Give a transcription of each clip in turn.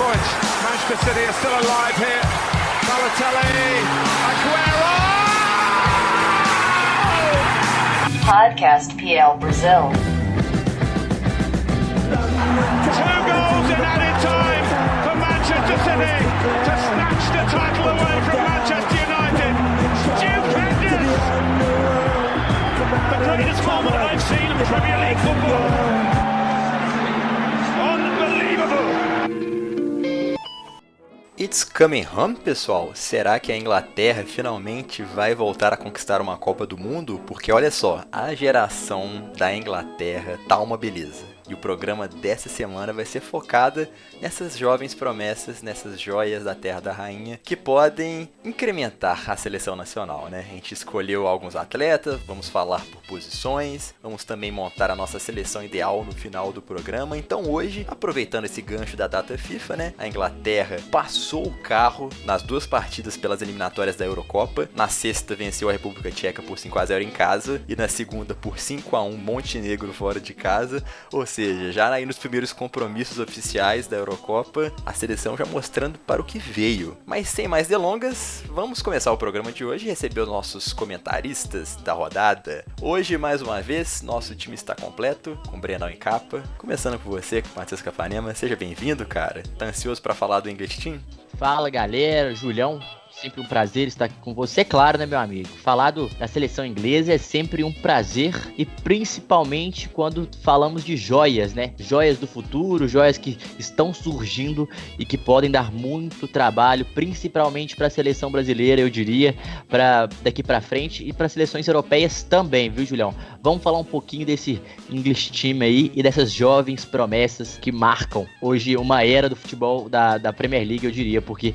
point. Manchester City are still alive here. Balotelli, Aguero! Podcast PL Brazil. 2 goals in added time for Manchester City to snatch the title away from Manchester United. Stupendous! The greatest moment I've seen in Premier League football. Unbelievable! It's coming home, pessoal? Será que a Inglaterra finalmente vai voltar a conquistar uma Copa do Mundo? Porque olha só, a geração da Inglaterra tá uma beleza. E o programa dessa semana vai ser focada nessas jovens promessas, nessas joias da Terra da Rainha, que podem incrementar a seleção nacional, né? A gente escolheu alguns atletas, vamos falar por posições, vamos também montar a nossa seleção ideal no final do programa. Então hoje, aproveitando esse gancho da data FIFA, né? A Inglaterra passou o carro nas 2 partidas pelas eliminatórias da Eurocopa. Na sexta venceu a República Tcheca por 5-0 em casa e na segunda por 5-1 Montenegro fora de casa. Ou seja, já aí nos primeiros compromissos oficiais da Eurocopa, a seleção já mostrando para o que veio. Mas sem mais delongas, vamos começar o programa de hoje e receber os nossos comentaristas da rodada. Hoje, mais uma vez, nosso time está completo, com Brenão em capa. Começando por você, Matheus Capanema, seja bem-vindo, cara. Tá ansioso para falar do English Team? Fala, galera, Julião. Sempre um prazer estar aqui com você, claro, né, meu amigo? Falar da seleção inglesa é sempre um prazer e principalmente quando falamos de joias, né? Joias do futuro, joias que estão surgindo e que podem dar muito trabalho, principalmente para a seleção brasileira, eu diria, para daqui para frente e para seleções europeias também, viu, Julião? Vamos falar um pouquinho desse English Team aí e dessas jovens promessas que marcam hoje uma era do futebol da Premier League, eu diria, porque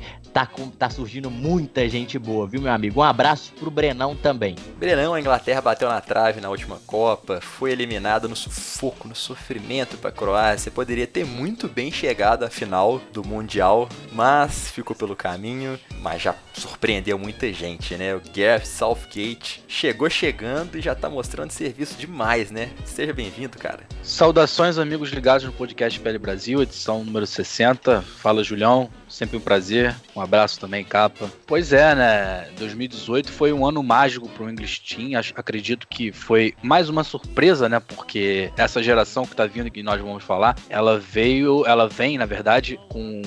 tá surgindo muita gente boa, viu, meu amigo? Um abraço pro Brenão também. Brenão, a Inglaterra bateu na trave na última Copa, foi eliminada no sufoco, no sofrimento pra Croácia, poderia ter muito bem chegado à final do Mundial, mas ficou pelo caminho, mas já surpreendeu muita gente, né? O Gareth Southgate chegou chegando e já tá mostrando serviço demais, né? Seja bem-vindo, cara. Saudações, amigos ligados no podcast PL Brasil, edição número 60. Fala, Julião. Sempre um prazer, um abraço também, capa. Pois é, né, 2018 foi um ano mágico pro English Team, acredito que foi mais uma surpresa, né, porque essa geração que tá vindo, que nós vamos falar, ela vem, na verdade, com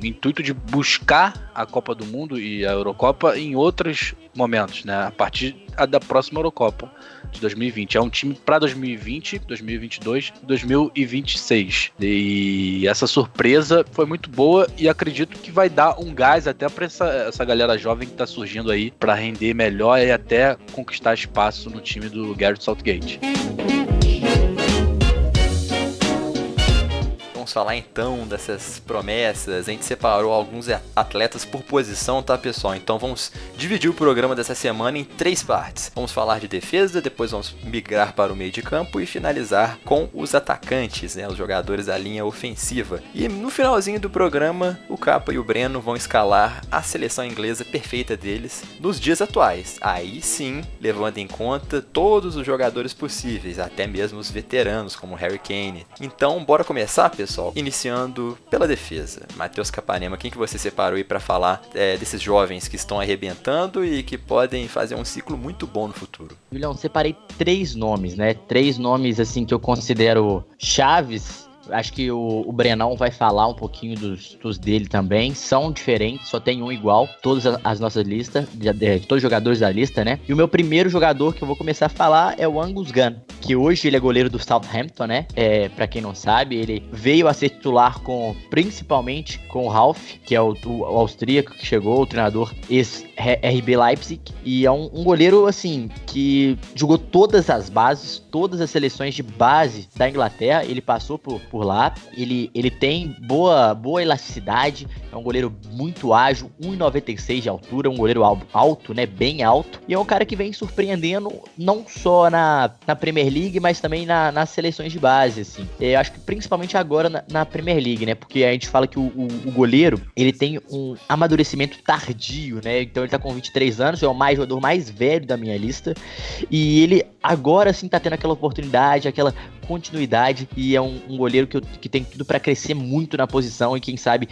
o intuito de buscar a Copa do Mundo e a Eurocopa em outros momentos, né, a partir da próxima Eurocopa de 2020. É um time para 2020, 2022 e 2026. E essa surpresa foi muito boa e acredito que vai dar um gás até para essa galera jovem que tá surgindo aí para render melhor e até conquistar espaço no time do Gareth Southgate. Vamos falar então dessas promessas. A gente separou alguns atletas por posição, tá, pessoal? Então vamos dividir o programa dessa semana em 3 partes. Vamos falar de defesa, depois vamos migrar para o meio de campo e finalizar com os atacantes, né, os jogadores da linha ofensiva. E no finalzinho do programa, o Capa e o Breno vão escalar a seleção inglesa perfeita deles nos dias atuais. Aí sim, levando em conta todos os jogadores possíveis, até mesmo os veteranos, como Harry Kane. Então, bora começar, pessoal? Iniciando pela defesa. Matheus Capanema, quem que você separou aí para falar desses jovens que estão arrebentando e que podem fazer um ciclo muito bom no futuro? Julião, separei 3 nomes, né? 3 nomes, assim, que eu considero chaves. Acho que o Brenão vai falar um pouquinho dos dele também. São diferentes, só tem um igual. Todas as nossas listas, de todos os jogadores da lista, né? E o meu primeiro jogador que eu vou começar a falar é o Angus Gunn, que hoje ele é goleiro do Southampton, né? Pra quem não sabe, ele veio a ser titular principalmente com o Ralf, que é o austríaco que chegou, o treinador ex-RB Leipzig. E é um goleiro, assim, que jogou todas as bases, todas as seleções de base da Inglaterra. Ele passou por lá, ele tem boa elasticidade, é um goleiro muito ágil, 1,96 de altura, um goleiro alto, né, bem alto, e é um cara que vem surpreendendo não só na Premier League, mas também nas seleções de base, assim. Eu acho que principalmente agora na Premier League, né, porque a gente fala que o goleiro, ele tem um amadurecimento tardio, né, então ele tá com 23 anos, é o jogador mais velho da minha lista, e ele agora sim tá tendo aquela oportunidade, aquela continuidade, e é um goleiro que tem tudo para crescer muito na posição e quem sabe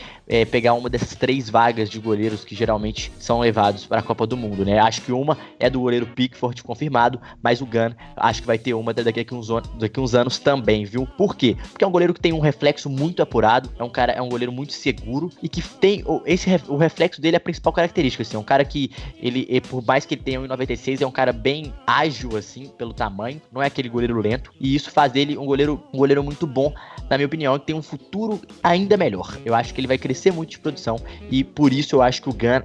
pegar uma dessas 3 vagas de goleiros que geralmente são levados para a Copa do Mundo, né? Acho que uma é do goleiro Pickford confirmado, mas o Gunn acho que vai ter uma daqui a uns anos também, viu? Por quê? Porque é um goleiro que tem um reflexo muito apurado, é um goleiro muito seguro e que tem o reflexo dele é a principal característica, assim, é um cara que ele, por mais que ele tenha 1,96, é um cara bem ágil, assim, pelo tamanho, não é aquele goleiro lento, e isso faz dele um goleiro muito bom, na minha opinião, que tem um futuro ainda melhor. Eu acho que ele vai crescer muito de produção, e por isso eu acho que o Gunn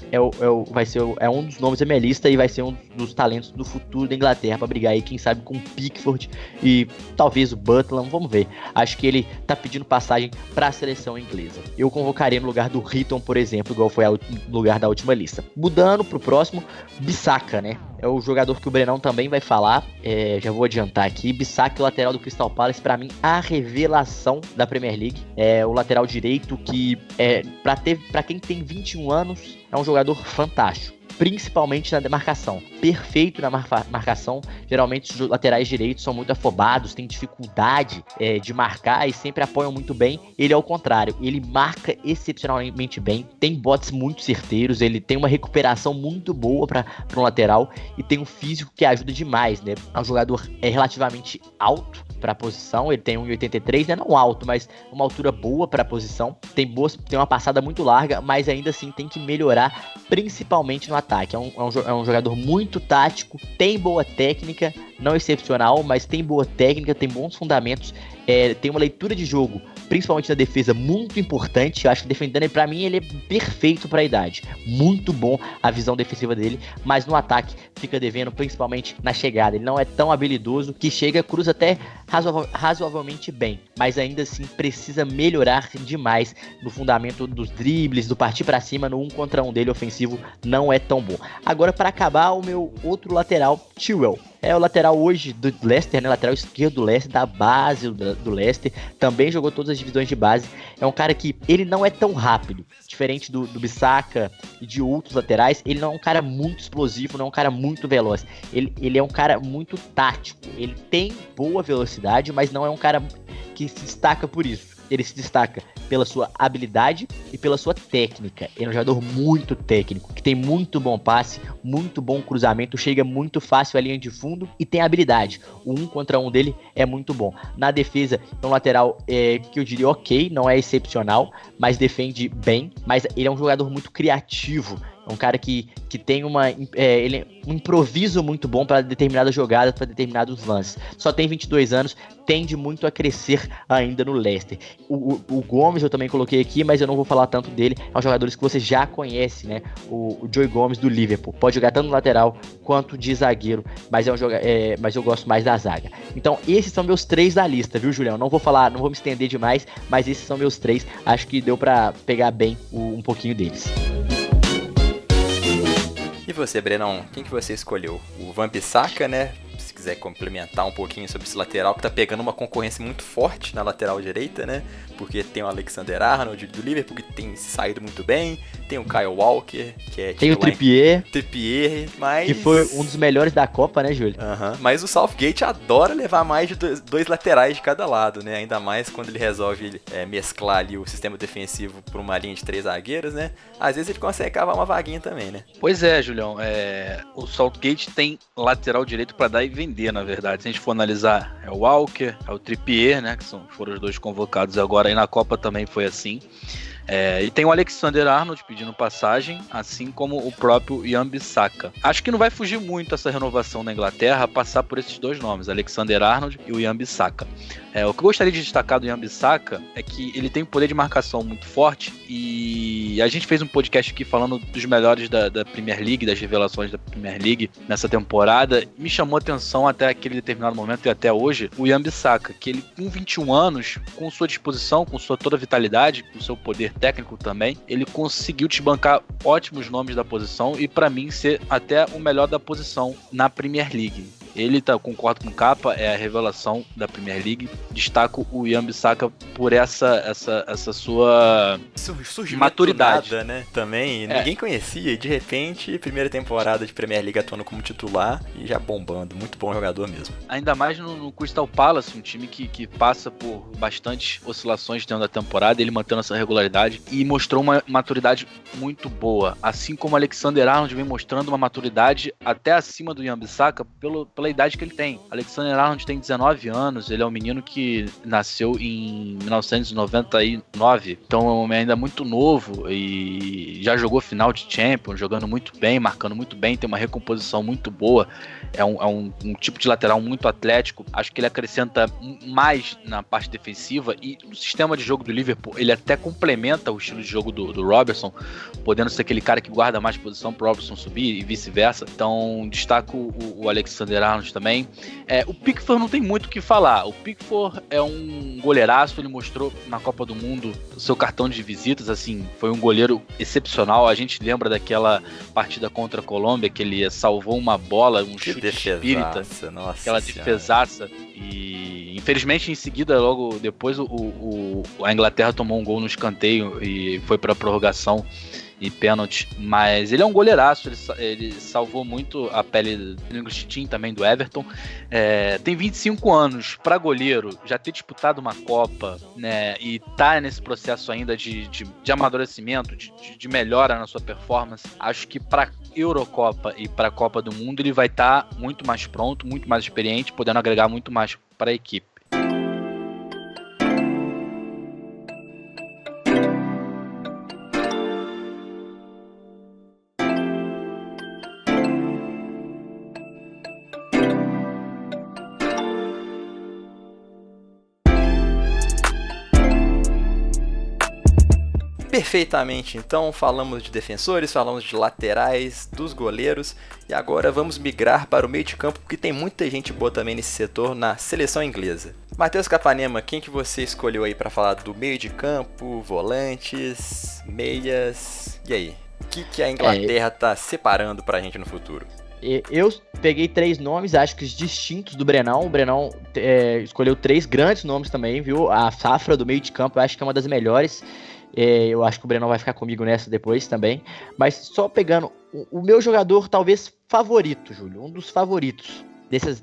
vai ser um dos nomes da minha lista e vai ser um dos talentos do futuro da Inglaterra pra brigar aí, quem sabe, com o Pickford e talvez o Butland, vamos ver. Acho que ele tá pedindo passagem pra seleção inglesa. Eu convocaria no lugar do Heaton, por exemplo, igual foi no lugar da última lista. Mudando pro próximo, Bissaka, né? É o jogador que o Brenão também vai falar, já vou adiantar aqui. Bissaka, o lateral do Crystal Palace, pra mim, a revelação da Premier League. É o lateral direito que, pra quem tem 21 anos, é um jogador fantástico. Principalmente na demarcação, perfeito na marcação. Geralmente os laterais direitos são muito afobados, têm dificuldade de marcar e sempre apoiam muito bem. Ele é o contrário, ele marca excepcionalmente bem, tem botes muito certeiros, ele tem uma recuperação muito boa para um lateral e tem um físico que ajuda demais, né? É um jogador relativamente alto para a posição, ele tem 1,83, né? Não alto, mas uma altura boa para a posição, tem uma passada muito larga, mas ainda assim tem que melhorar, principalmente no ataque. É um jogador muito tático, tem boa técnica, não excepcional, mas tem boa técnica, tem bons fundamentos, tem uma leitura de jogo, principalmente na defesa, muito importante. Eu acho que defendendo, pra mim, ele é perfeito para a idade. Muito bom a visão defensiva dele, mas no ataque fica devendo, principalmente na chegada. Ele não é tão habilidoso, que cruza até razoavelmente bem, mas ainda assim precisa melhorar demais no fundamento dos dribles, do partir para cima, no 1 contra 1 dele ofensivo não é tão bom. Agora, para acabar, o meu outro lateral, Chilwell. É o lateral hoje do Leicester, né? Lateral esquerdo do Leicester, da base do Leicester. Também jogou todas as divisões de base. É um cara que ele não é tão rápido. Diferente do Bissaka e de outros laterais. Ele não é um cara muito explosivo, não é um cara muito veloz. Ele é um cara muito tático. Ele tem boa velocidade, mas não é um cara que se destaca por isso. Ele se destaca pela sua habilidade e pela sua técnica. Ele é um jogador muito técnico, que tem muito bom passe, muito bom cruzamento, chega muito fácil à linha de fundo e tem habilidade. O 1 contra 1 dele é muito bom. Na defesa, é um lateral que eu diria ok, não é excepcional, mas defende bem. Mas ele é um jogador muito criativo. É um cara que tem um improviso muito bom para determinadas jogadas, para determinados lances. Só tem 22 anos, tende muito a crescer ainda no Leicester. O Gomes eu também coloquei aqui, mas eu não vou falar tanto dele. É um jogador que você já conhece, né? O Joe Gomes do Liverpool. Pode jogar tanto no lateral quanto de zagueiro, mas mas eu gosto mais da zaga. Então esses são meus 3 da lista, viu, Julião? Não vou me estender demais, mas esses são meus 3. Acho que deu para pegar bem um pouquinho deles. E você, Brenão, quem que você escolheu? O Wan-Bissaka, né? Se quiser complementar um pouquinho sobre esse lateral, que tá pegando uma concorrência muito forte na lateral direita, né? Porque tem o Alexander-Arnold do Liverpool, que tem saído muito bem. Tem o Kyle Walker, que é... Tem o Trippier, mas... que foi um dos melhores da Copa, né, Júlio? Mas o Southgate adora levar mais de dois laterais de cada lado, né? Ainda mais quando ele resolve mesclar ali o sistema defensivo por uma linha de 3 zagueiros, né? Às vezes ele consegue cavar uma vaguinha também, né? Pois é, Julião. O Southgate tem lateral direito pra dar e vender, na verdade. Se a gente for analisar, é o Walker, é o Trippier, né? Que foram os 2 convocados agora, e na Copa também foi assim. E tem o Alexander-Arnold pedindo passagem, assim como o próprio Wan-Bissaka. Acho que não vai fugir muito essa renovação na Inglaterra passar por esses 2 nomes, Alexander-Arnold e o Wan-Bissaka. O que eu gostaria de destacar do Wan-Bissaka é que ele tem um poder de marcação muito forte, e a gente fez um podcast aqui falando dos melhores da Premier League, das revelações da Premier League nessa temporada. Me chamou a atenção até aquele determinado momento e até hoje o Wan-Bissaka, que ele com 21 anos, com sua disposição, com sua toda vitalidade, com seu poder técnico também, ele conseguiu desbancar ótimos nomes da posição e para mim ser até o melhor da posição na Premier League. Ele concordo com o Capa, é a revelação da Premier League. Destaco o Wan-Bissaka por essa sua maturidade, nada, né? Também ninguém conhecia e de repente, primeira temporada de Premier League atuando como titular e já bombando. Muito bom jogador mesmo. Ainda mais no Crystal Palace, um time que passa por bastantes oscilações dentro da temporada, ele mantendo essa regularidade e mostrou uma maturidade muito boa, assim como o Alexander-Arnold vem mostrando uma maturidade até acima do Wan-Bissaka pela idade que ele tem. Alexander-Arnold tem 19 anos, ele é um menino que nasceu em 1999, então é um homem ainda muito novo e já jogou final de Champions, jogando muito bem, marcando muito bem, tem uma recomposição muito boa, é um tipo de lateral muito atlético, acho que ele acrescenta mais na parte defensiva e no sistema de jogo do Liverpool, ele até complementa o estilo de jogo do Robertson, podendo ser aquele cara que guarda mais posição pro Robertson subir e vice-versa. Então destaco o Alexander-Arnold também. O Pickford não tem muito o que falar. O Pickford é um goleiraço, ele mostrou na Copa do Mundo o seu cartão de visitas, assim, foi um goleiro excepcional. A gente lembra daquela partida contra a Colômbia que ele salvou uma bola, um chute espírita, aquela defesaça, e infelizmente em seguida, logo depois, a Inglaterra tomou um gol no escanteio e foi para a prorrogação e pênalti, mas ele é um goleiraço, ele salvou muito a pele do English Team, também do Everton. Tem 25 anos, para goleiro, já ter disputado uma Copa, né, e tá nesse processo ainda de amadurecimento, de melhora na sua performance, acho que para Eurocopa e para a Copa do Mundo ele vai estar muito mais pronto, muito mais experiente, podendo agregar muito mais para a equipe. Perfeitamente, então falamos de defensores, falamos de laterais, dos goleiros e agora vamos migrar para o meio de campo porque tem muita gente boa também nesse setor na seleção inglesa. Matheus Capanema, quem que você escolheu aí para falar do meio de campo, volantes, meias, e aí? O que a Inglaterra tá separando pra gente no futuro? Eu peguei 3 nomes, acho que distintos do Brenão. O Brenão escolheu 3 grandes nomes também, viu? A safra do meio de campo eu acho que é uma das melhores. Eu acho que o Brenão vai ficar comigo nessa depois também. Mas só pegando o meu jogador talvez favorito, Júlio, um dos favoritos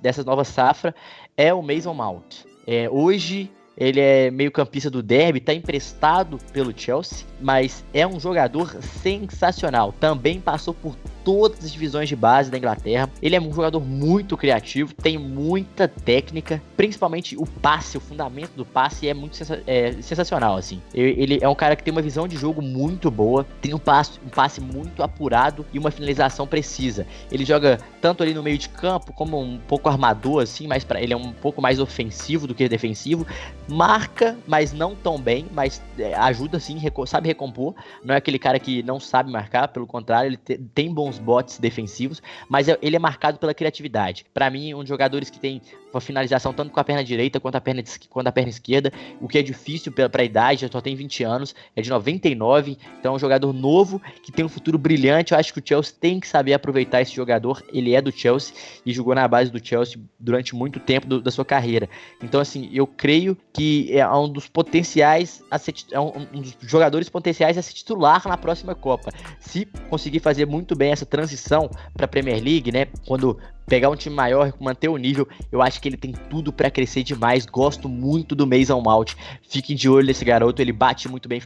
dessa nova safra é o Mason Mount. Hoje ele é meio campista do Derby, está emprestado pelo Chelsea, mas é um jogador sensacional. Também passou por todas as divisões de base da Inglaterra. Ele é um jogador muito criativo, tem muita técnica, principalmente o passe, o fundamento do passe é muito sensacional, assim. Ele é um cara que tem uma visão de jogo muito boa, tem um passe muito apurado e uma finalização precisa. Ele joga tanto ali no meio de campo como um pouco armador, assim, mas ele é um pouco mais ofensivo do que defensivo. Marca, mas não tão bem, mas ajuda sim, sabe recompor. Não é aquele cara que não sabe marcar, pelo contrário, ele tem bons botes defensivos, mas ele é marcado pela criatividade. Para mim, um dos jogadores que tem uma finalização tanto com a perna direita quanto a perna esquerda, o que é difícil para a idade, já só tem 20 anos, é de 99, então é um jogador novo que tem um futuro brilhante. Eu acho que o Chelsea tem que saber aproveitar esse jogador. Ele é do Chelsea e jogou na base do Chelsea durante muito tempo da sua carreira. Então, assim, eu creio que é um dos potenciais um dos jogadores potenciais a se titular na próxima Copa. Se conseguir fazer muito bem essa transição para a Premier League, né, quando pegar um time maior, manter o nível, eu acho que ele tem tudo para crescer demais. Gosto muito do Mason Mount. Fiquem de olho nesse garoto, ele bate muito bem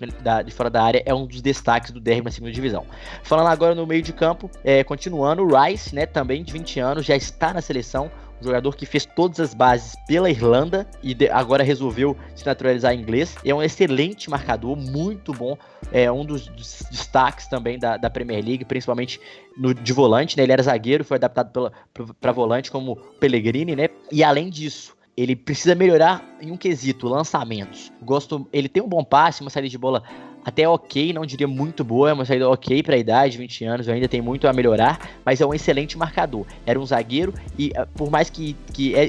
de fora da área, é um dos destaques do Derby na segunda divisão. Falando agora no meio de campo, continuando, o Rice, né, também de 20 anos, já está na seleção. Um jogador que fez todas as bases pela Irlanda e agora resolveu se naturalizar em inglês. É um excelente marcador, muito bom. É um dos destaques também da Premier League, principalmente de volante, né? Ele era zagueiro, foi adaptado para volante como Pellegrini, né? E além disso, ele precisa melhorar em um quesito, lançamentos. Ele tem um bom passe, uma saída de bola até ok, não diria muito boa, é uma saída ok para a idade, 20 anos, ainda tem muito a melhorar, mas é um excelente marcador. Era um zagueiro e por mais que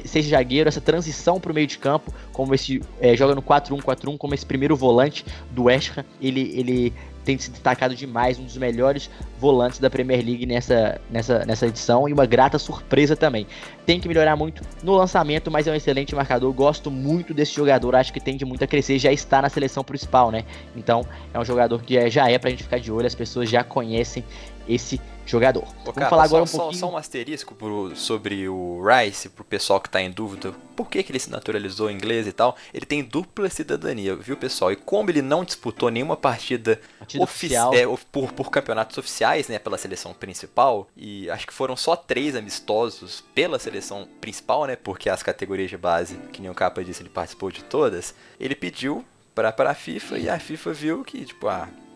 seja zagueiro, essa transição para o meio de campo, como esse joga no 4-1-4-1, como esse primeiro volante do West Ham, ele tem se destacado demais, um dos melhores volantes da Premier League nessa edição, e uma grata surpresa também. Tem que melhorar muito no lançamento, mas é um excelente marcador, gosto muito desse jogador, acho que tende muito a crescer, já está na seleção principal, né? Então é um jogador que já é pra gente ficar de olho, as pessoas já conhecem esse jogador. Vamos falar agora um pouquinho... Só um asterisco sobre o Rice, pro pessoal que tá em dúvida, por que ele se naturalizou em inglês e tal, ele tem dupla cidadania, viu, pessoal? E como ele não disputou nenhuma partida oficial por campeonatos oficiais, né, pela seleção principal, e acho que foram só 3 amistosos pela seleção principal, né, porque as categorias de base, que nem o Capa disse, ele participou de todas, ele pediu para a FIFA, e a FIFA viu que, tipo,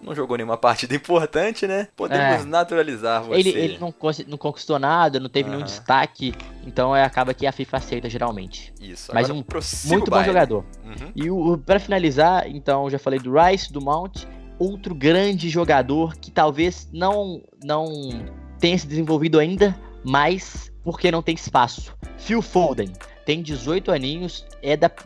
não jogou nenhuma partida importante, né? Podemos naturalizar você. Ele não conquistou nada, não teve nenhum destaque, então acaba que a FIFA aceita geralmente. Isso. Mas muito bom jogador. E para finalizar, então, já falei do Rice, do Mount, outro grande jogador que talvez não tenha se desenvolvido ainda, mas porque não tem espaço. Phil Foden. Tem 18 aninhos,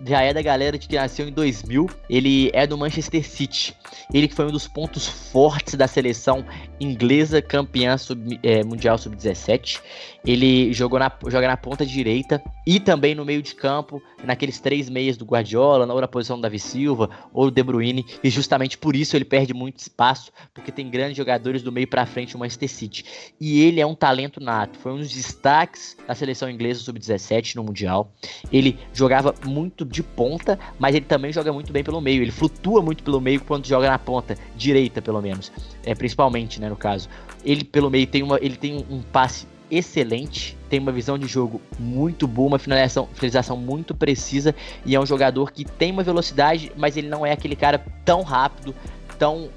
já é da galera que nasceu em 2000, ele é do Manchester City, ele que foi um dos pontos fortes da seleção inglesa, campeã mundial sub-17, ele joga na ponta direita e também no meio de campo, naqueles 3 meias do Guardiola, ou na posição do Davi Silva, ou do De Bruyne, e justamente por isso ele perde muito espaço, porque tem grandes jogadores do meio pra frente no Manchester City, e ele é um talento nato, foi um dos destaques da seleção inglesa sub-17 no Mundial. Ele jogava muito de ponta, mas ele também joga muito bem pelo meio. Ele flutua muito pelo meio quando joga na ponta direita, pelo menos. Principalmente, né, no caso. Ele pelo meio tem um passe excelente, tem uma visão de jogo muito boa, uma finalização muito precisa, e é um jogador que tem uma velocidade, mas ele não é aquele cara tão rápido, tão,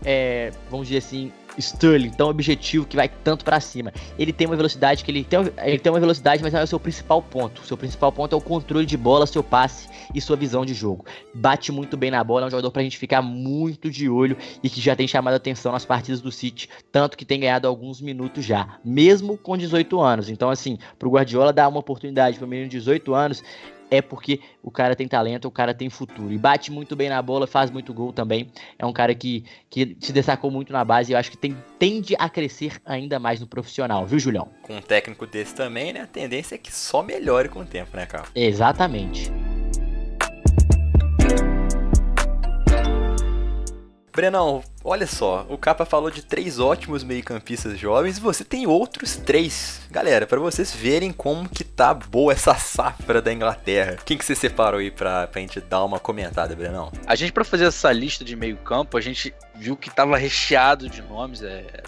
vamos dizer assim, Sterling, tão objetivo, que vai tanto pra cima. Ele tem uma velocidade ele tem uma velocidade, mas não é o seu principal ponto. O seu principal ponto é o controle de bola, seu passe e sua visão de jogo. Bate muito bem na bola, é um jogador pra gente ficar muito de olho e que já tem chamado a atenção nas partidas do City, tanto que tem ganhado alguns minutos já, mesmo com 18 anos. Então, assim, pro Guardiola dar uma oportunidade pro menino de 18 anos, é porque o cara tem talento, o cara tem futuro. E bate muito bem na bola, faz muito gol também. É um cara que se destacou muito na base e eu acho que tende a crescer ainda mais no profissional, viu, Julião? Com um técnico desse também, né? A tendência é que só melhore com o tempo, né, Carl? Exatamente. Brenão, olha só, o Capa falou de 3 ótimos meio-campistas jovens e você tem outros 3. Galera, pra vocês verem como que tá boa essa safra da Inglaterra. Quem que você separou aí pra gente dar uma comentada, Brenão? A gente, pra fazer essa lista de meio-campo, a gente viu que tava recheado de nomes.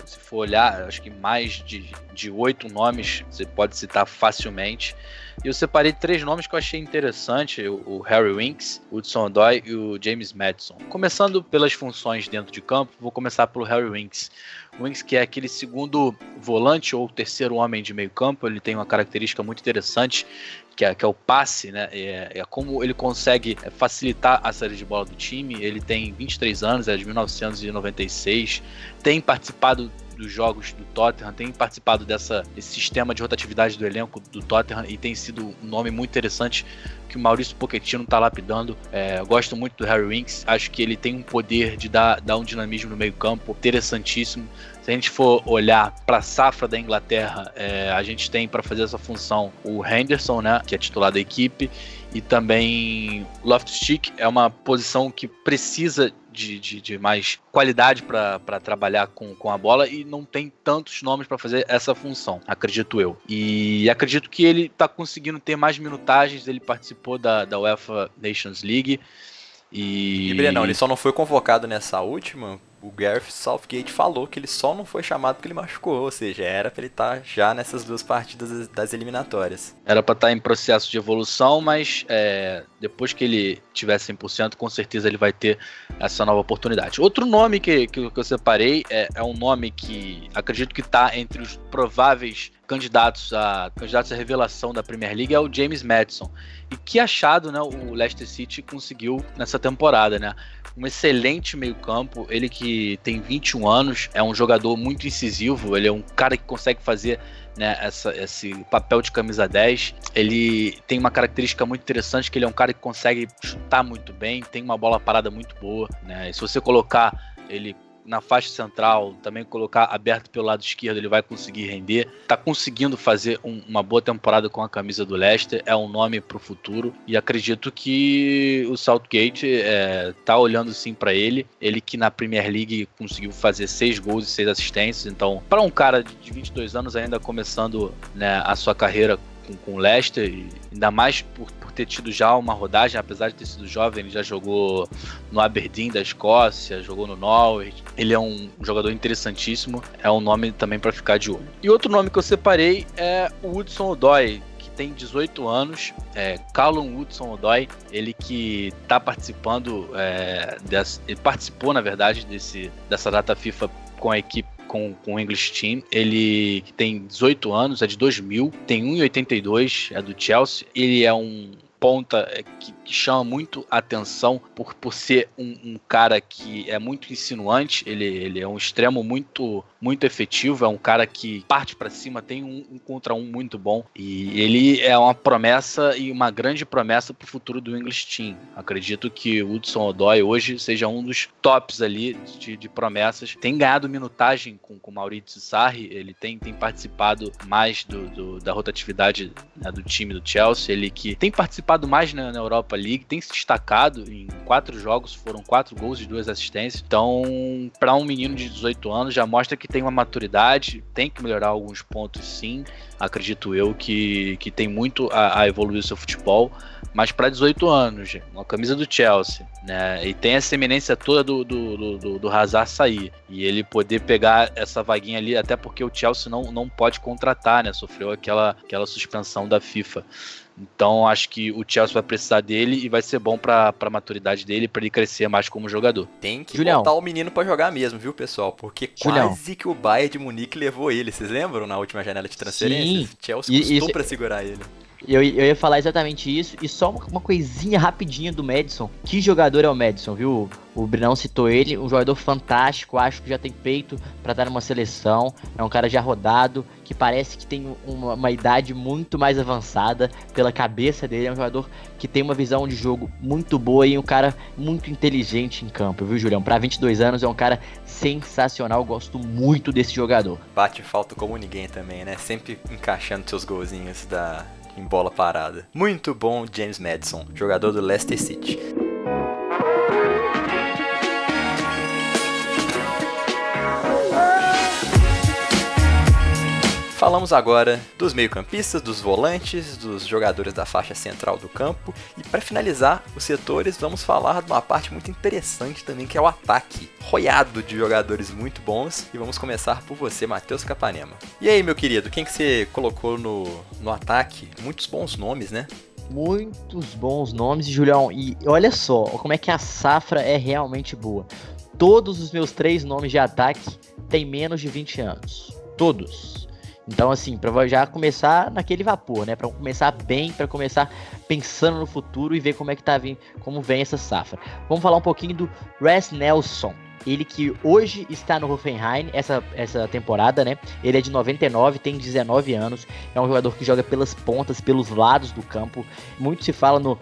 Se for olhar, acho que mais de 8 nomes você pode citar facilmente. E eu separei 3 nomes que eu achei interessante: o Harry Winks, o Hudson-Odoi e o James Maddison. Começando pelas funções dentro de campo, vou começar pelo Harry Winks. O Winks, que é aquele segundo volante ou terceiro homem de meio campo, ele tem uma característica muito interessante, que é o passe, né? É como ele consegue facilitar a saída de bola do time. Ele tem 23 anos, é de 1996, tem participado dos jogos do Tottenham, tem participado desse sistema de rotatividade do elenco do Tottenham e tem sido um nome muito interessante que o Maurício Pochettino está lapidando. Eu gosto muito do Harry Winks, acho que ele tem um poder de dar um dinamismo no meio campo interessantíssimo. Se a gente for olhar para a safra da Inglaterra, a gente tem para fazer essa função o Henderson, né, que é titular da equipe, e também o Loftus-Cheek. É uma posição que precisa de mais qualidade para trabalhar com a bola e não tem tantos nomes para fazer essa função, acredito eu. E acredito que ele está conseguindo ter mais minutagens. Ele participou da UEFA Nations League. E Brenão, ele só não foi convocado nessa última. O Gareth Southgate falou que ele só não foi chamado porque ele machucou, ou seja, era pra ele estar já nessas 2 partidas das eliminatórias. Era pra estar em processo de evolução, mas depois que ele tiver 100%, com certeza ele vai ter essa nova oportunidade. Outro nome que eu separei é um nome que acredito que está entre os prováveis candidatos à revelação da Premier League, é o James Maddison. E que achado, né, o Leicester City conseguiu nessa temporada, né? Um excelente meio-campo, ele que tem 21 anos, é um jogador muito incisivo, ele é um cara que consegue fazer, né, esse papel de camisa 10. Ele tem uma característica muito interessante, que ele é um cara que consegue chutar muito bem, tem uma bola parada muito boa, né? E se você colocar ele na faixa central, também colocar aberto pelo lado esquerdo, ele vai conseguir render. Tá conseguindo fazer uma boa temporada com a camisa do Leicester, é um nome pro futuro, e acredito que o Southgate tá olhando sim para ele que na Premier League conseguiu fazer 6 gols e 6 assistências. Então, para um cara de 22 anos ainda começando, né, a sua carreira com o Leicester, e ainda mais por ter tido já uma rodagem, apesar de ter sido jovem, ele já jogou no Aberdeen da Escócia, jogou no Norwich, ele é um jogador interessantíssimo, é um nome também para ficar de olho. E outro nome que eu separei é o Hudson-Odoi, que tem 18 anos, Callum Hudson-Odoi, ele que está participando, ele participou, na verdade, dessa data FIFA com a equipe, com o English Team. Ele tem 18 anos, é de 2000, tem 1,82, é do Chelsea. Ele é um ponta que chama muito a atenção por ser um cara que é muito insinuante. Ele é um extremo muito efetivo, é um cara que parte para cima, tem um contra um muito bom, e ele é uma promessa, e uma grande promessa para o futuro do English Team. Acredito que o Hudson-Odoi hoje seja um dos tops ali de promessas. Tem ganhado minutagem com o Maurizio Sarri, ele tem participado mais da rotatividade, né, do time do Chelsea. Ele que tem participado mais na Europa League, tem se destacado em 4 jogos, foram 4 gols e 2 assistências. Então, para um menino de 18 anos, já mostra que tem uma maturidade, tem que melhorar alguns pontos sim, acredito eu que tem muito a evoluir o seu futebol, mas para 18 anos, uma camisa do Chelsea, né, e tem essa eminência toda do Hazard sair, e ele poder pegar essa vaguinha ali, até porque o Chelsea não pode contratar, né, sofreu aquela suspensão da FIFA. Então acho que o Chelsea vai precisar dele, e vai ser bom pra maturidade dele, pra ele crescer mais como jogador. Tem que botar o menino pra jogar mesmo, viu, pessoal? Porque quase que o Bayern de Munique levou ele. Vocês lembram na última janela de transferências? Sim. O Chelsea custou pra segurar ele. Eu ia falar exatamente isso, e só uma coisinha rapidinha do Maddison. Que jogador é o Maddison, viu? O Brinão citou ele, um jogador fantástico, acho que já tem peito pra estar numa seleção, é um cara já rodado, que parece que tem uma idade muito mais avançada pela cabeça dele, é um jogador que tem uma visão de jogo muito boa e um cara muito inteligente em campo, viu, Julião? Pra 22 anos é um cara sensacional, gosto muito desse jogador. Bate falta como ninguém também, né? Sempre encaixando seus golzinhos em bola parada. Muito bom, James Maddison, jogador do Leicester City. Falamos agora dos meio-campistas, dos volantes, dos jogadores da faixa central do campo. E para finalizar os setores, vamos falar de uma parte muito interessante também, que é o ataque. Roiado de jogadores muito bons. E vamos começar por você, Matheus Capanema. E aí, meu querido, quem que você colocou no ataque? Muitos bons nomes, né? Muitos bons nomes, Julião. E olha só como é que a safra é realmente boa. Todos os meus 3 nomes de ataque têm menos de 20 anos. Todos. Então, assim, pra já começar naquele vapor, né? Pra começar bem, pra começar pensando no futuro e ver como é que como vem essa safra. Vamos falar um pouquinho do Reiss Nelson. Ele que hoje está no Hoffenheim, essa temporada, né? Ele é de 99, tem 19 anos. É um jogador que joga pelas pontas, pelos lados do campo. Muito se fala no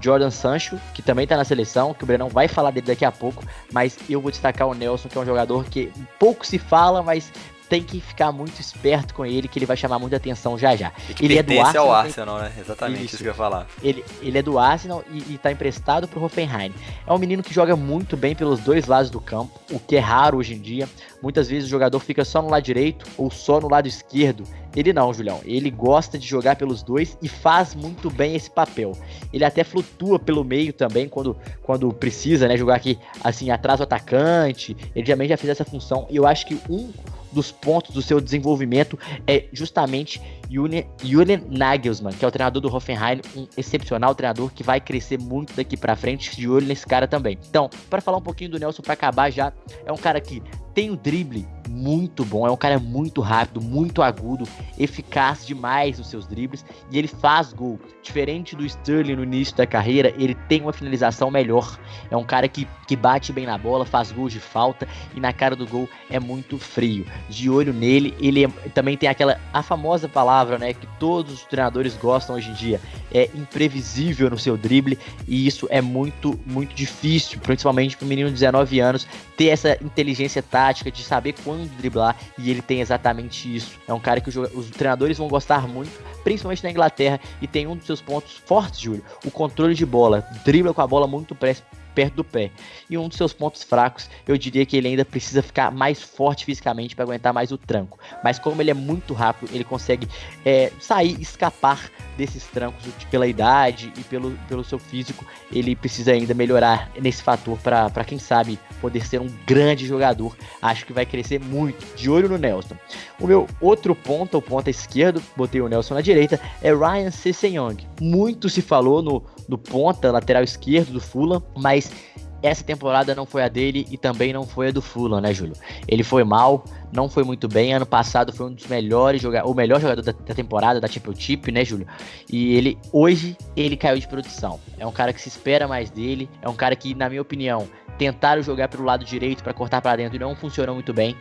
Jadon Sancho, que também está na seleção, que o Brenão vai falar dele daqui a pouco. Mas eu vou destacar o Nelson, que é um jogador que pouco se fala, mas tem que ficar muito esperto com ele, que ele vai chamar muita atenção já. Ele é do Arsenal, ao Arsenal, né? Exatamente isso que eu ia falar. Ele é do Arsenal e tá emprestado pro Hoffenheim. É um menino que joga muito bem pelos 2 lados do campo, o que é raro hoje em dia. Muitas vezes o jogador fica só no lado direito ou só no lado esquerdo. Ele não, Julião. Ele gosta de jogar pelos 2 e faz muito bem esse papel. Ele até flutua pelo meio também quando precisa, né? Jogar aqui assim atrás do atacante. Ele também já fez essa função. E eu acho que um dos pontos do seu desenvolvimento é justamente Julian Nagelsmann, que é o treinador do Hoffenheim, um excepcional treinador que vai crescer muito daqui pra frente, de olho nesse cara também. Então, para falar um pouquinho do Nelson, para acabar já, é um cara que tem o drible muito bom, é um cara muito rápido, muito agudo, eficaz demais nos seus dribles, e ele faz gol. Diferente do Sterling no início da carreira, ele tem uma finalização melhor. É um cara que bate bem na bola, faz gols de falta, e na cara do gol é muito frio. De olho nele, ele também tem a famosa palavra, né, que todos os treinadores gostam hoje em dia, é imprevisível no seu drible, e isso é muito, muito difícil, principalmente para um menino de 19 anos, ter essa inteligência tática de saber quando driblar, e ele tem exatamente isso. É um cara que os treinadores vão gostar muito, principalmente na Inglaterra, e tem um dos seus pontos fortes, Júlio, o controle de bola, dribla com a bola muito perto do pé. E um dos seus pontos fracos, eu diria que ele ainda precisa ficar mais forte fisicamente para aguentar mais o tranco. Mas como ele é muito rápido, ele consegue sair, escapar desses trancos pela idade e pelo seu físico. Ele precisa ainda melhorar nesse fator para quem sabe poder ser um grande jogador. Acho que vai crescer muito. De olho no Nelson. O meu outro ponta, o ponta esquerdo, botei o Nelson na direita, é Ryan Sessegnon. Muito se falou no ponta, lateral esquerdo do Fulham, mas essa temporada não foi a dele e também não foi a do Fulham, né, Júlio? Ele foi mal, não foi muito bem. Ano passado foi um dos melhores o melhor jogador da temporada da Championship, né, Júlio? E hoje ele caiu de produção. É um cara que se espera mais dele, é um cara que, na minha opinião, tentaram jogar pelo lado direito para cortar para dentro e não funcionou muito bem.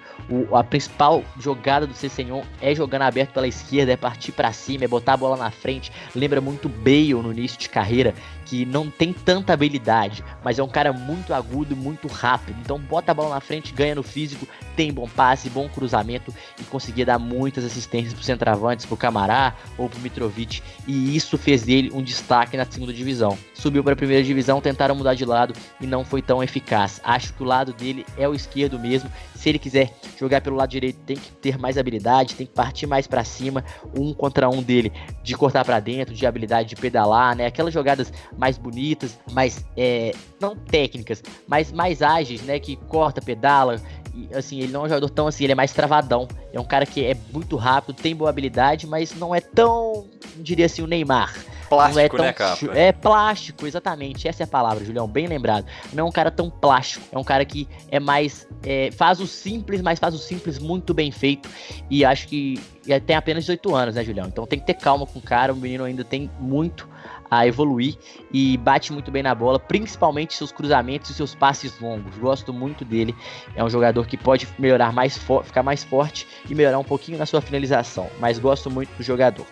A principal jogada do Sessegnon é jogando aberto pela esquerda, é partir para cima, é botar a bola na frente. Lembra muito Bale no início de carreira, que não tem tanta habilidade, mas é um cara muito agudo, muito rápido. Então bota a bola na frente, ganha no físico, tem bom passe, bom cruzamento e conseguia dar muitas assistências para os centroavantes, para o Camará ou para o Mitrovic. E isso fez dele um destaque na segunda divisão. Subiu para a primeira divisão, tentaram mudar de lado e não foi tão eficaz. Acho que o lado dele é o esquerdo mesmo. Se ele quiser jogar pelo lado direito, tem que ter mais habilidade, tem que partir mais para cima, 1 contra 1 dele, de cortar para dentro, de habilidade de pedalar, né? Aquelas jogadas mais bonitas, mais não técnicas, mas mais ágeis, né? Que corta, pedala. E, assim, ele não é um jogador tão assim, ele é mais travadão. É um cara que é muito rápido, tem boa habilidade, mas não é tão, diria assim, o Neymar. Plástico, não é tão, né, Capa? É plástico, exatamente. Essa é a palavra, Julião, bem lembrado. Não é um cara tão plástico. É um cara que é mais... faz o simples, mas faz o simples muito bem feito. E acho que tem apenas 18 anos, né, Julião? Então tem que ter calma com o cara. O menino ainda tem muito a evoluir e bate muito bem na bola, principalmente seus cruzamentos e seus passes longos. Gosto muito dele. É um jogador que pode melhorar ficar mais forte e melhorar um pouquinho na sua finalização. Mas gosto muito do jogador.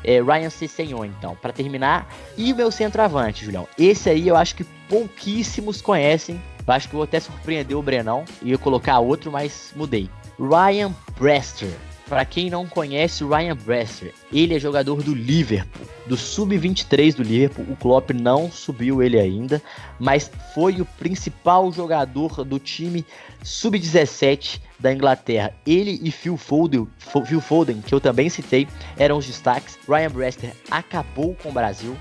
Ryan Sessegnon, então, para terminar. E o meu centroavante, Julião. Esse aí eu acho que pouquíssimos conhecem. Eu acho que vou até surpreender o Brenão e ia colocar outro, mas mudei. Ryan Brewster. Para quem não conhece o Ryan Brewster, ele é jogador do Liverpool, do Sub-23 do Liverpool. O Klopp não subiu ele ainda, mas foi o principal jogador do time Sub-17 da Inglaterra. Ele e Phil Foden, que eu também citei, eram os destaques. Ryan Brewster acabou com o Brasil.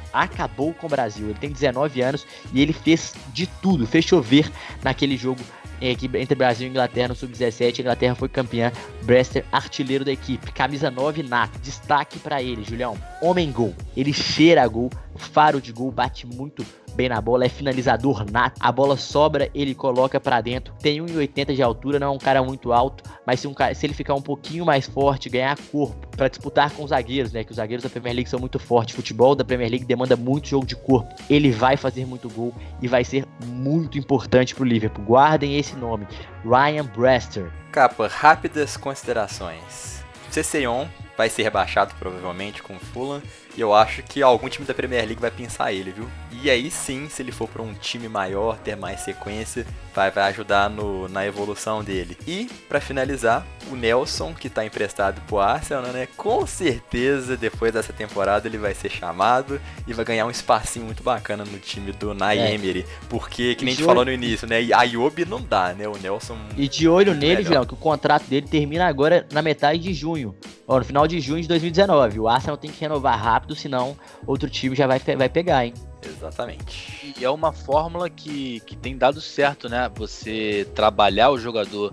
Ele tem 19 anos e ele fez de tudo, fez chover naquele jogo entre Brasil e Inglaterra no Sub-17. A Inglaterra foi campeã. Brewster, artilheiro da equipe, camisa 9 nato. Destaque pra ele, Julião. Homem gol, ele cheira a gol, faro de gol, bate muito bem na bola, é finalizador nato. A bola sobra, ele coloca pra dentro. Tem 1,80 de altura, não é um cara muito alto, mas se ele ficar um pouquinho mais forte, ganhar corpo pra disputar com os zagueiros, né, que os zagueiros da Premier League são muito fortes. Futebol da Premier League demanda muito jogo de corpo. Ele vai fazer muito gol e vai ser muito importante pro Liverpool. Guardem esse nome, Ryan Brewster. Capa, rápidas considerações. Sessegnon vai ser rebaixado provavelmente com o Fulham, e eu acho que algum time da Premier League vai pensar ele, viu? E aí sim, se ele for para um time maior, ter mais sequência, vai ajudar na evolução dele. E, para finalizar, o Nelson, que tá emprestado pro Arsenal, né? Com certeza, depois dessa temporada, ele vai ser chamado e vai ganhar um espacinho muito bacana no time do Unai Emery. Porque, que nem a gente falou no início, né? A Ayoub não dá, né? O Nelson... E de olho nele, Julião, que o contrato dele termina agora na metade de junho. No final de junho de 2019. O Arsenal tem que renovar rápido, senão outro time já vai pegar, hein? Exatamente. E é uma fórmula que tem dado certo, né? Você trabalhar o jogador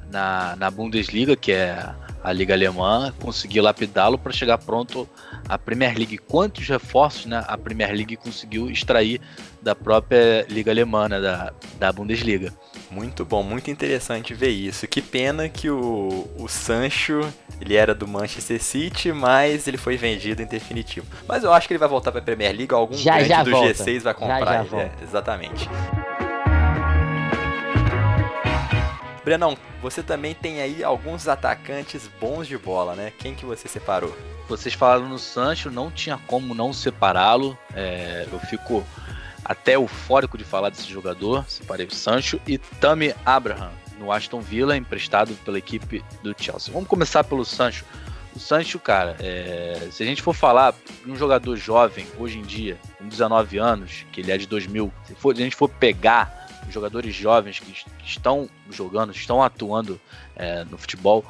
na Bundesliga, que é a Liga Alemã, conseguir lapidá-lo para chegar pronto à Premier League. Quantos reforços, né, a Premier League conseguiu extrair da própria Liga Alemã, né, da Bundesliga. Muito bom, muito interessante ver isso. Que pena que o Sancho, ele era do Manchester City, mas ele foi vendido em definitivo. Mas eu acho que ele vai voltar para a Premier League, algum grande do volta. G6 vai comprar ele. Exatamente. Brenão, você também tem aí alguns atacantes bons de bola, né? Quem que você separou? Vocês falaram no Sancho, não tinha como não separá-lo. Eu fico até eufórico de falar desse jogador. Separei o Sancho e Tammy Abraham, no Aston Villa, emprestado pela equipe do Chelsea. Vamos começar pelo Sancho. O Sancho, cara, se a gente for falar de um jogador jovem, hoje em dia, com 19 anos, que ele é de 2000, se a gente for pegar jogadores jovens que estão jogando, estão atuando no futebol,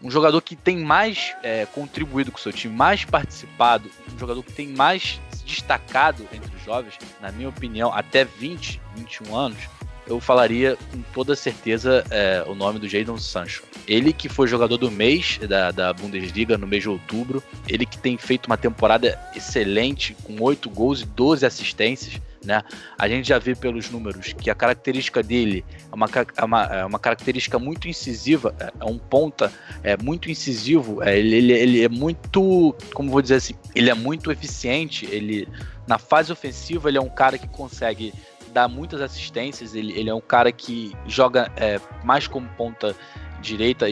um jogador que tem mais contribuído com o seu time, mais participado, um jogador que tem mais se destacado entre os jovens, na minha opinião, até 20, 21 anos, eu falaria com toda certeza o nome do Jadon Sancho. Ele que foi jogador do mês da Bundesliga no mês de outubro, ele que tem feito uma temporada excelente, com 8 gols e 12 assistências, né? A gente já vê pelos números que a característica dele é uma característica muito incisiva, é um ponta muito incisivo, ele é muito, como vou dizer assim, ele é muito eficiente, ele, na fase ofensiva ele é um cara que consegue dar muitas assistências, ele é um cara que joga mais como ponta direita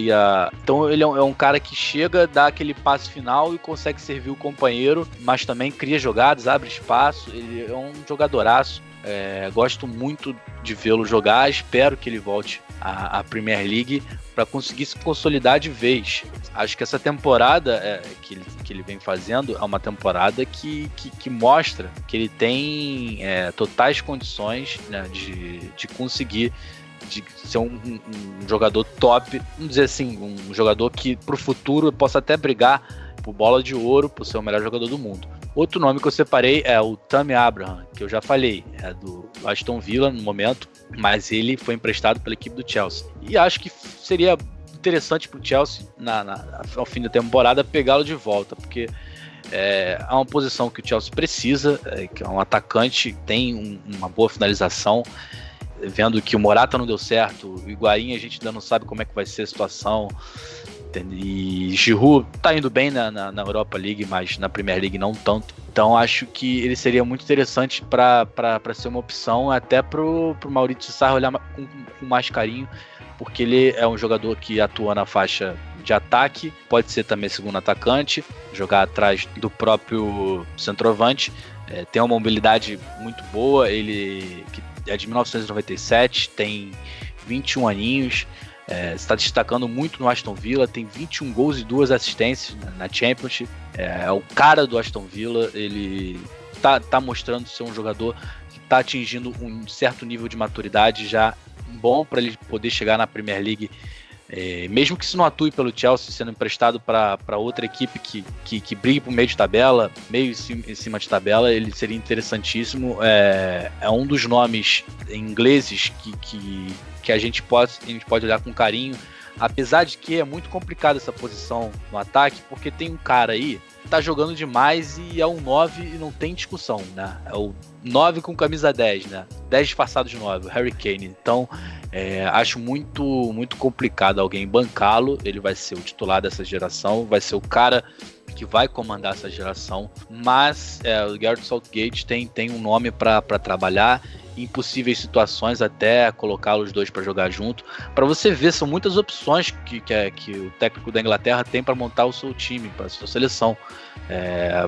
então ele é um cara que chega, dá aquele passe final e consegue servir o companheiro, mas também cria jogadas, abre espaço. Ele é um jogadoraço, gosto muito de vê-lo jogar, espero que ele volte à Premier League para conseguir se consolidar de vez. Acho que essa temporada que ele vem fazendo é uma temporada que mostra que ele tem totais condições, né, de conseguir de ser um jogador top, vamos dizer assim, um jogador que pro futuro possa até brigar por bola de ouro, por ser o melhor jogador do mundo. Outro nome que eu separei é o Tammy Abraham, que eu já falei, é do Aston Villa no momento, mas ele foi emprestado pela equipe do Chelsea. E acho que seria interessante pro Chelsea, ao fim da temporada, pegá-lo de volta, porque é uma posição que o Chelsea precisa, que é um atacante, tem uma boa finalização. Vendo que o Morata não deu certo, o Higuaín a gente ainda não sabe como é que vai ser a situação, e Giroud tá indo bem na Europa League, mas na Premier League não tanto. Então acho que ele seria muito interessante para ser uma opção até pro Maurício Sarri olhar com mais carinho, porque ele é um jogador que atua na faixa de ataque, pode ser também segundo atacante, jogar atrás do próprio centroavante, tem uma mobilidade muito boa, ele que é de 1997, tem 21 aninhos, está destacando muito no Aston Villa, tem 21 gols e 2 assistências na Championship, é o cara do Aston Villa, ele tá mostrando ser um jogador que está atingindo um certo nível de maturidade já bom para ele poder chegar na Premier League, mesmo que se não atue pelo Chelsea, sendo emprestado para outra equipe que brigue por meio de tabela, meio em cima de tabela, ele seria interessantíssimo. É um dos nomes ingleses que a gente pode olhar com carinho, apesar de que é muito complicado essa posição no ataque, porque tem um cara aí que tá jogando demais e é um 9 e não tem discussão, né? É o 9 com camisa 10, né? 10 disfarçado de 9, o Harry Kane. Então, acho muito, muito complicado alguém bancá-lo. Ele vai ser o titular dessa geração, vai ser o cara que vai comandar essa geração. Mas o Gareth Southgate tem um nome para trabalhar. Em possíveis situações até colocar os dois para jogar junto. Para você ver, são muitas opções que o técnico da Inglaterra tem para montar o seu time, para a sua seleção.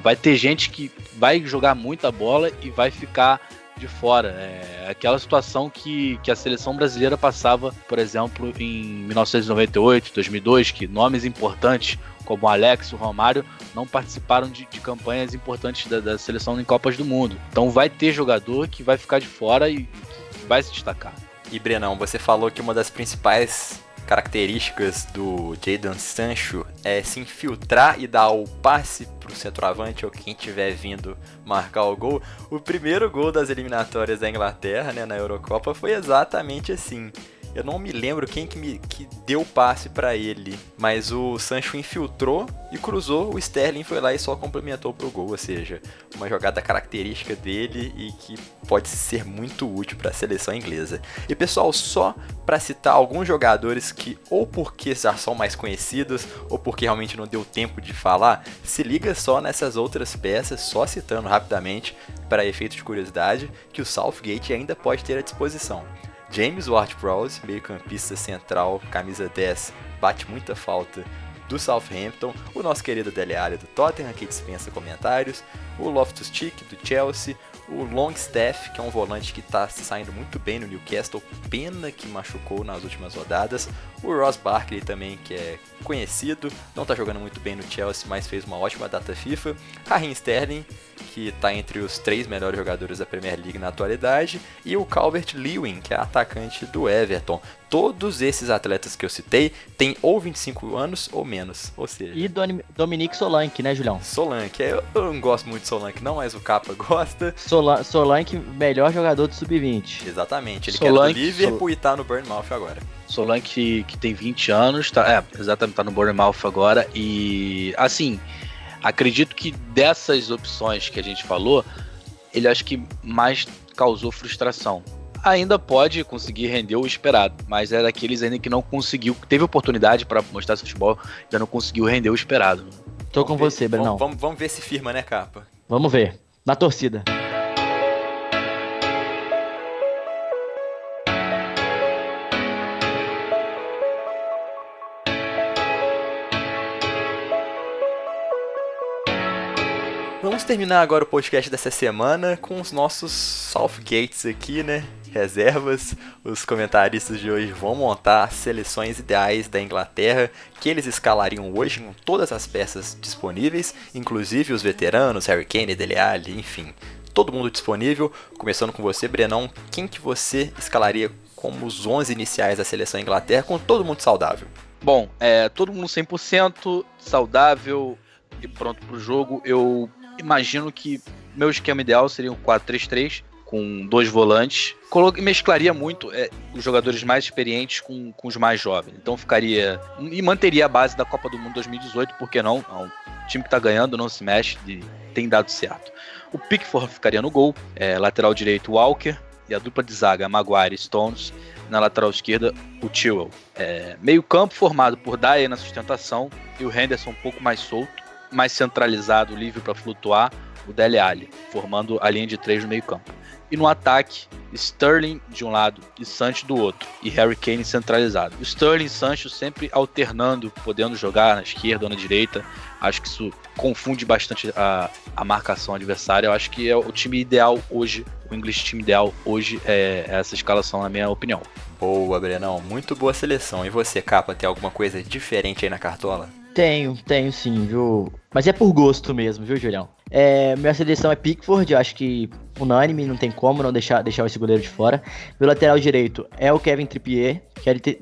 Vai ter gente que vai jogar muita bola e vai ficar de fora. Aquela situação que a seleção brasileira passava, por exemplo, em 1998, 2002, que nomes importantes como o Alex, o Romário, não participaram de campanhas importantes da seleção em Copas do Mundo. Então vai ter jogador que vai ficar de fora e que vai se destacar. E Brenão, você falou que uma das principais características do Jadon Sancho é se infiltrar e dar o passe pro centroavante ou quem estiver vindo marcar o gol. O primeiro gol das eliminatórias da Inglaterra, né, na Eurocopa foi exatamente assim. Eu não me lembro quem que deu o passe pra ele, mas o Sancho infiltrou e cruzou, o Sterling foi lá e só complementou pro gol, ou seja, uma jogada característica dele e que pode ser muito útil para a seleção inglesa. E pessoal, só para citar alguns jogadores que ou porque já são mais conhecidos ou porque realmente não deu tempo de falar, se liga só nessas outras peças, só citando rapidamente para efeito de curiosidade, que o Southgate ainda pode ter à disposição. James Ward-Prowse, meio-campista central, camisa 10, bate muita falta do Southampton, o nosso querido Dele Alli do Tottenham, que dispensa comentários, o Loftus-Cheek do Chelsea, o Longstaff, que é um volante que está se saindo muito bem no Newcastle, pena que machucou nas últimas rodadas, o Ross Barkley também, que é conhecido, não está jogando muito bem no Chelsea, mas fez uma ótima data FIFA, Raheem Sterling, que está entre os 3 melhores jogadores da Premier League na atualidade, e o Calvert-Lewin, que é atacante do Everton. Todos esses atletas que eu citei têm ou 25 anos ou menos, ou seja... E Dominique Solanke, né, Julião? Solanke, eu não gosto muito de Solanke não, mas o Capa gosta. Solanke, melhor jogador do Sub-20. Exatamente, ele Solanke, quer do Liverpool e tá no Bournemouth agora. Solanke que tem 20 anos, exatamente, tá no Bournemouth agora, e assim... Acredito que dessas opções que a gente falou, ele acho que mais causou frustração. Ainda pode conseguir render o esperado, mas é daqueles ainda que não conseguiu, teve oportunidade para mostrar seu futebol, ainda não conseguiu render o esperado. Tô com você, Brenão. Vamos ver se firma, né, Capa? Vamos ver. Na torcida. Vamos terminar agora o podcast dessa semana com os nossos Southgates aqui, né? Reservas. Os comentaristas de hoje vão montar as seleções ideais da Inglaterra que eles escalariam hoje com todas as peças disponíveis, inclusive os veteranos, Harry Kane, Dele Alli, enfim, todo mundo disponível. Começando com você, Brenão, quem que você escalaria como os 11 iniciais da seleção Inglaterra com todo mundo saudável? Bom, todo mundo 100% saudável e pronto pro jogo. Eu imagino que meu esquema ideal seria um 4-3-3 com 2 volantes. Mesclaria muito os jogadores mais experientes com os mais jovens. Então ficaria... E manteria a base da Copa do Mundo 2018, por que não? É um time que tá ganhando, não se mexe, tem dado certo. O Pickford ficaria no gol, lateral direito Walker, e a dupla de zaga Maguire e Stones. Na lateral esquerda, o Chilwell. Meio campo formado por Dyer na sustentação e o Henderson um pouco mais solto, mais centralizado, livre para flutuar, o Dele Alli, formando a linha de 3 no meio campo. E no ataque, Sterling de um lado e Sancho do outro, e Harry Kane centralizado. O Sterling e Sancho sempre alternando, podendo jogar na esquerda ou na direita. Acho que isso confunde bastante a marcação adversária. Eu acho que é o time ideal hoje, o English time ideal hoje é essa escalação, na minha opinião. Boa, Brenão, muito boa seleção. E você, Capa, tem alguma coisa diferente aí na cartola? Tenho sim, viu? Mas é por gosto mesmo, viu, Julião? Minha seleção é Pickford, eu acho que unânime, não tem como não deixar esse goleiro de fora. Meu lateral direito é o Kevin Trippier,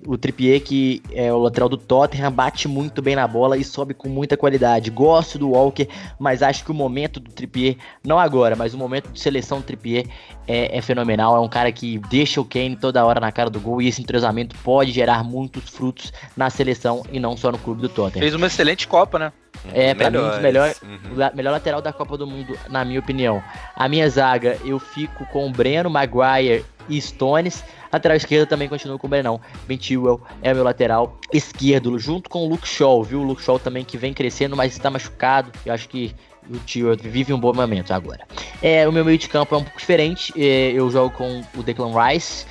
o Trippier que é o lateral do Tottenham, bate muito bem na bola e sobe com muita qualidade. Gosto do Walker, mas acho que o momento do Trippier, não agora, mas o momento de seleção do Trippier é fenomenal. É um cara que deixa o Kane toda hora na cara do gol e esse entrosamento pode gerar muitos frutos na seleção e não só no clube do Tottenham. Fez uma excelente Copa, né? Pra mim, o melhor lateral da Copa do Mundo, na minha opinião. A minha zaga, eu fico com o Breno, Maguire e Stones. Lateral esquerda também continuo com o Brenão. Ben Chilwell é o meu lateral esquerdo, junto com o Luke Shaw, viu? O Luke Shaw também que vem crescendo, mas está machucado. Eu acho que o Chilwell vive um bom momento agora. O meu meio de campo é um pouco diferente. Eu jogo com o Declan Rice,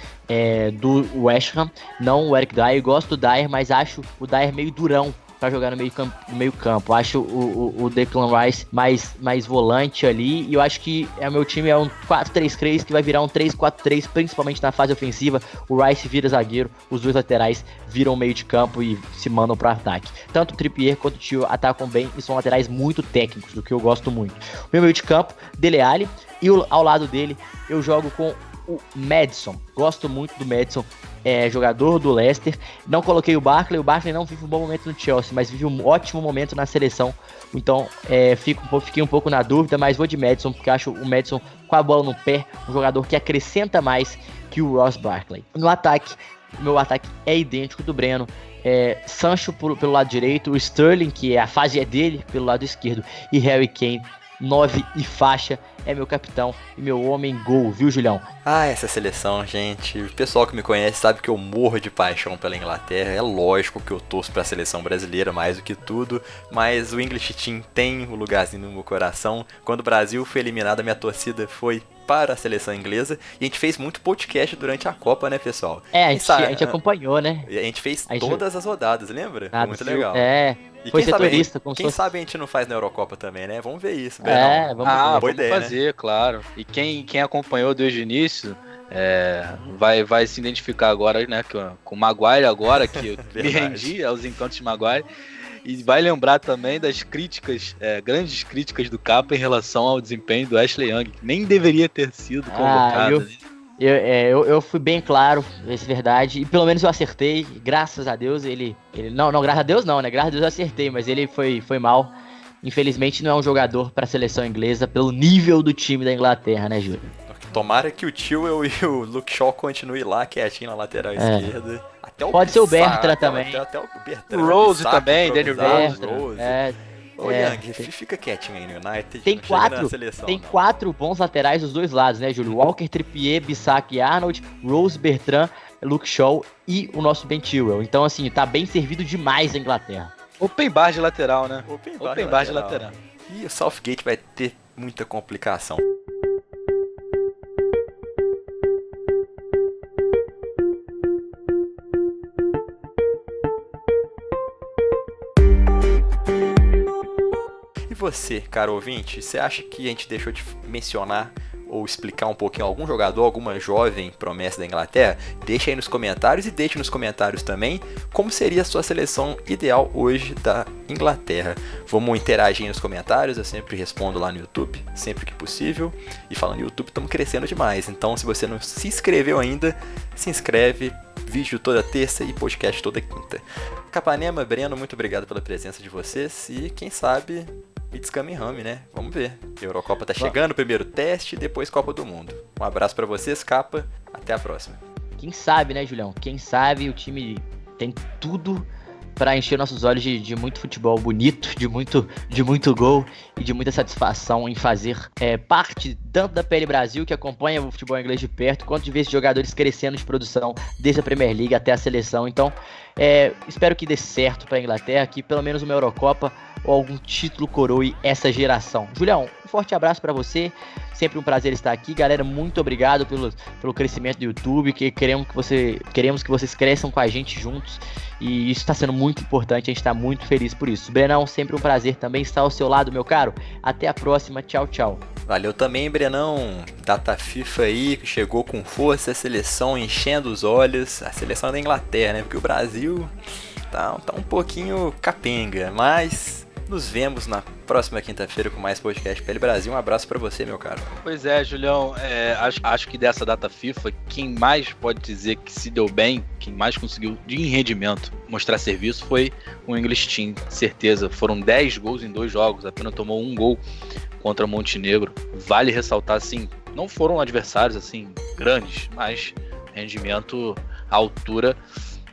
do West Ham, não o Eric Dyer. Gosto do Dyer, mas acho o Dyer meio durão pra jogar no meio campo. Acho o Declan Rice mais volante ali, e eu acho que o meu time é um 4-3-3 que vai virar um 3-4-3, principalmente na fase ofensiva. O Rice vira zagueiro, os dois laterais viram meio de campo e se mandam pro ataque. Tanto o Trippier quanto o Tio atacam bem e são laterais muito técnicos, do que eu gosto muito. O meu meio de campo, Dele Alli, e ao lado dele eu jogo com o Maddison. Gosto muito do Maddison, jogador do Leicester. Não coloquei o Barkley não vive um bom momento no Chelsea, mas vive um ótimo momento na seleção. Então fiquei um pouco na dúvida, mas vou de Maddison, porque acho o Maddison com a bola no pé um jogador que acrescenta mais que o Ross Barkley. No ataque, meu ataque é idêntico do Breno. Sancho pelo lado direito, o Sterling, que a fase é dele, pelo lado esquerdo, e Harry Kane, 9 e faixa, é meu capitão e meu homem gol, viu, Julião? Essa seleção, gente, o pessoal que me conhece sabe que eu morro de paixão pela Inglaterra. É lógico que eu torço pra seleção brasileira mais do que tudo, mas o English Team tem um lugarzinho no meu coração. Quando o Brasil foi eliminado, a minha torcida foi para a seleção inglesa, e a gente fez muito podcast durante a Copa, né, pessoal? A gente acompanhou, né? A gente fez todas as rodadas, lembra? Foi muito legal. E foi setorista. Quem sabe a gente não faz na Eurocopa também, né? Vamos ver isso, Vamos ideia, fazer, né? Claro. E quem acompanhou desde o início vai se identificar agora, né, com o Maguire agora, que eu me rendi aos encantos de Maguire. E vai lembrar também das críticas, grandes críticas do Capa em relação ao desempenho do Ashley Young, que nem deveria ter sido convocado. Eu fui bem claro, isso é verdade, e pelo menos eu acertei, graças a Deus. Ele não, graças a Deus não, né? Graças a Deus eu acertei, mas ele foi mal. Infelizmente não é um jogador para a seleção inglesa pelo nível do time da Inglaterra, né, Júlio? Tomara que o Chilwell e o Luke Shaw continuem lá quietinho na lateral esquerda. Pode ser o Bertrand também. Até o Bertrand. Rose também, Danny Rose. Young, fica quietinho aí no United. Tem quatro bons laterais dos dois lados, né, Júlio? Walker, Trippier, Bissac e Arnold, Rose, Bertrand, Luke Shaw e o nosso Ben Chilwell. Então, assim, tá bem servido demais a Inglaterra. Open bar de lateral, né? Open bar de lateral. E o Southgate vai ter muita complicação. E você, caro ouvinte, você acha que a gente deixou de mencionar ou explicar um pouquinho algum jogador, alguma jovem promessa da Inglaterra? Deixa aí nos comentários, e deixe nos comentários também como seria a sua seleção ideal hoje da Inglaterra. Vamos interagir nos comentários, eu sempre respondo lá no YouTube, sempre que possível. E falando no YouTube, estamos crescendo demais, então se você não se inscreveu ainda, se inscreve. Vídeo toda terça e podcast toda quinta. Capanema, Breno, muito obrigado pela presença de vocês, e quem sabe It's coming home, né? Vamos ver. A Eurocopa tá chegando, primeiro teste, depois Copa do Mundo. Um abraço pra vocês, Capa. Até a próxima. Quem sabe, né, Julião? Quem sabe o time tem tudo para encher nossos olhos de muito futebol bonito, de muito gol e de muita satisfação em fazer parte tanto da PL Brasil, que acompanha o futebol inglês de perto, quanto de ver esses jogadores crescendo de produção desde a Premier League até a seleção. Então, espero que dê certo para a Inglaterra, que pelo menos uma Eurocopa ou algum título coroe essa geração. Julião, um forte abraço para você, sempre um prazer estar aqui. Galera, muito obrigado pelo crescimento do YouTube, que queremos que vocês cresçam com a gente juntos, e isso está sendo muito importante, a gente está muito feliz por isso. Brenão, sempre um prazer também estar ao seu lado, meu caro. Até a próxima, tchau, tchau. Valeu também, Brenão. Data FIFA aí, que chegou com força, a seleção enchendo os olhos, a seleção da Inglaterra, né? Porque o Brasil tá um pouquinho capenga, mas nos vemos na próxima quinta-feira com mais podcast PL Brasil. Um abraço pra você, meu caro. Pois é, Julião, acho que dessa data FIFA, quem mais pode dizer que se deu bem, quem mais conseguiu de rendimento mostrar serviço foi o English Team, certeza. Foram 10 gols em 2 jogos, apenas tomou 1 gol contra Montenegro. Vale ressaltar, assim, não foram adversários assim grandes, mas rendimento à altura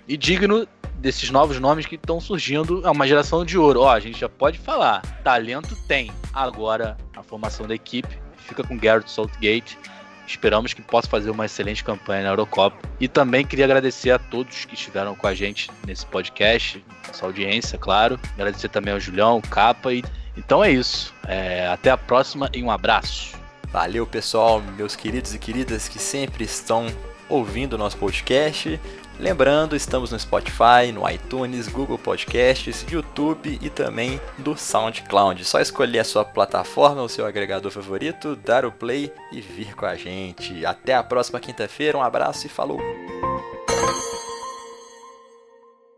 e digno desses novos nomes que estão surgindo. É uma geração de ouro. A gente já pode falar, talento tem. Agora a formação da equipe fica com Gareth Southgate. Esperamos que possa fazer uma excelente campanha na Eurocopa. E também queria agradecer a todos que estiveram com a gente nesse podcast, nossa audiência, claro. Agradecer também ao Julião, ao Capa. Então é isso. Até a próxima e um abraço. Valeu, pessoal, meus queridos e queridas que sempre estão ouvindo o nosso podcast. Lembrando, estamos no Spotify, no iTunes, Google Podcasts, YouTube e também do SoundCloud. Só escolher a sua plataforma, o seu agregador favorito, dar o play e vir com a gente. Até a próxima quinta-feira, um abraço e falou!